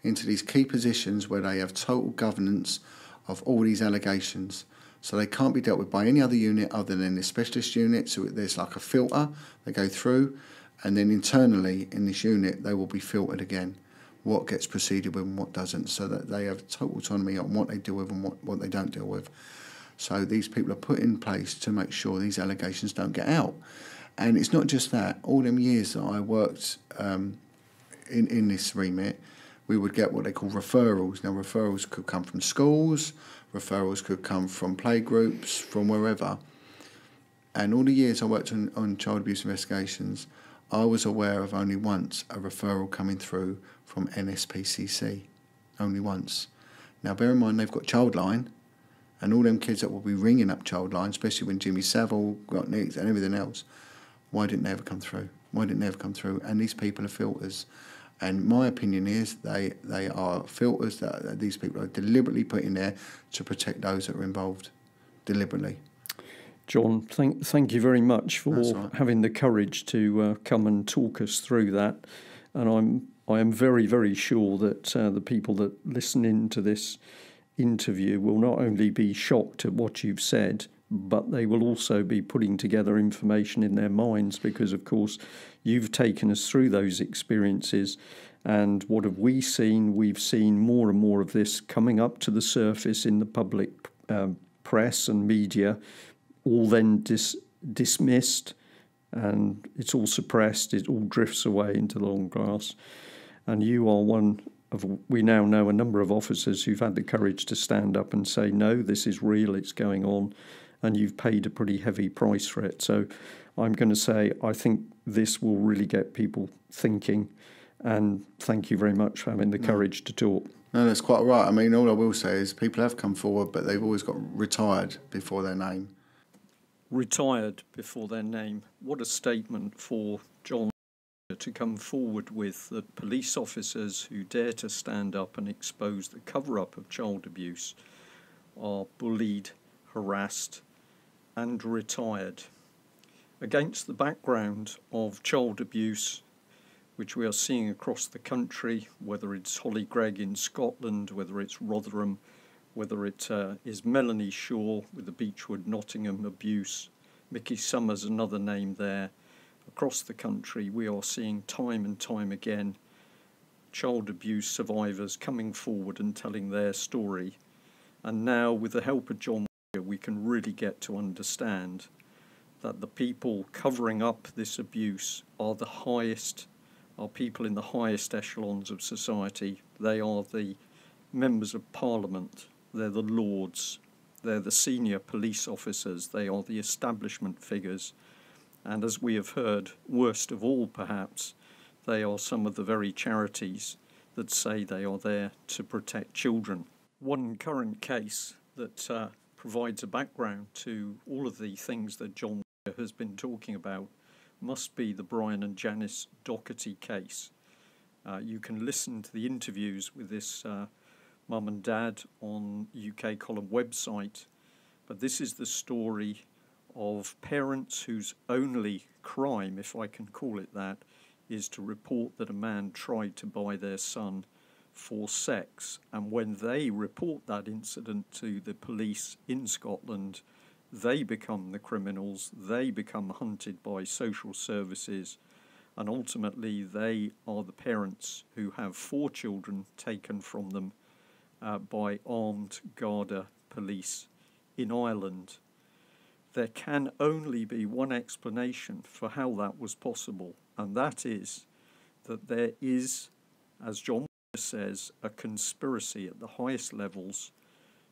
into these key positions where they have total governance of all these allegations. So they can't be dealt with by any other unit other than the specialist unit. So there's like a filter they go through, and then internally in this unit they will be filtered again. What gets proceeded with and what doesn't, so that they have total autonomy on what they deal with and what they don't deal with. So these people are put in place to make sure these allegations don't get out. And it's not just that. All them years that I worked in this remit, we would get what they call referrals. Now, referrals could come from schools, referrals could come from playgroups, from wherever. And all the years I worked on child abuse investigations, I was aware of only once a referral coming through from NSPCC. Only once. Now, bear in mind, they've got Childline, and all them kids that will be ringing up Childline, especially when Jimmy Savile got nicked and everything else, why didn't they ever come through? And these people are filters. And my opinion is they are filters that these people are deliberately put in there to protect those that are involved, deliberately. John, thank you very much for having the courage to come and talk us through that. And I am very, very sure that the people that listen into this interview will not only be shocked at what you've said, but they will also be putting together information in their minds because, of course, you've taken us through those experiences. And what have we seen? We've seen more and more of this coming up to the surface in the public press and media, all then dismissed, and it's all suppressed. It all drifts away into the long grass. And you are one of, we now know a number of officers who've had the courage to stand up and say, no, this is real, it's going on, and you've paid a pretty heavy price for it. So I'm going to say I think this will really get people thinking, and thank you very much for having the courage to talk. No, that's quite right. I mean, all I will say is people have come forward, but they've always got retired before their name. Retired before their name. What a statement for John to come forward with, that police officers who dare to stand up and expose the cover-up of child abuse are bullied, harassed and retired. Against the background of child abuse, which we are seeing across the country, whether it's Hollygregg in Scotland, whether it's Rotherham, whether it is Melanie Shaw with the Beechwood Nottingham abuse, Mickey Summers, another name there. Across the country, we are seeing time and time again child abuse survivors coming forward and telling their story. And now, with the help of John, we can really get to understand that the people covering up this abuse are people in the highest echelons of society. They are the members of Parliament, they're the lords, they're the senior police officers, they are the establishment figures, and as we have heard, worst of all perhaps, they are some of the very charities that say they are there to protect children. One current case that provides a background to all of the things that John has been talking about must be the Brian and Janice Doherty case. You can listen to the interviews with this mum and dad on UK Column website, but this is the story of parents whose only crime, if I can call it that, is to report that a man tried to buy their son for sex, and when they report that incident to the police in Scotland, they become the criminals, they become hunted by social services, and ultimately they are the parents who have 4 children taken from them by armed Garda police in Ireland. There can only be one explanation for how that was possible, and that is that there is, as John says, a conspiracy at the highest levels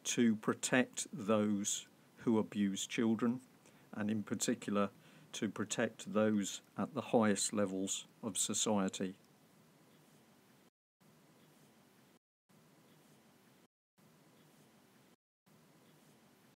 to protect those who abuse children, and in particular to protect those at the highest levels of society.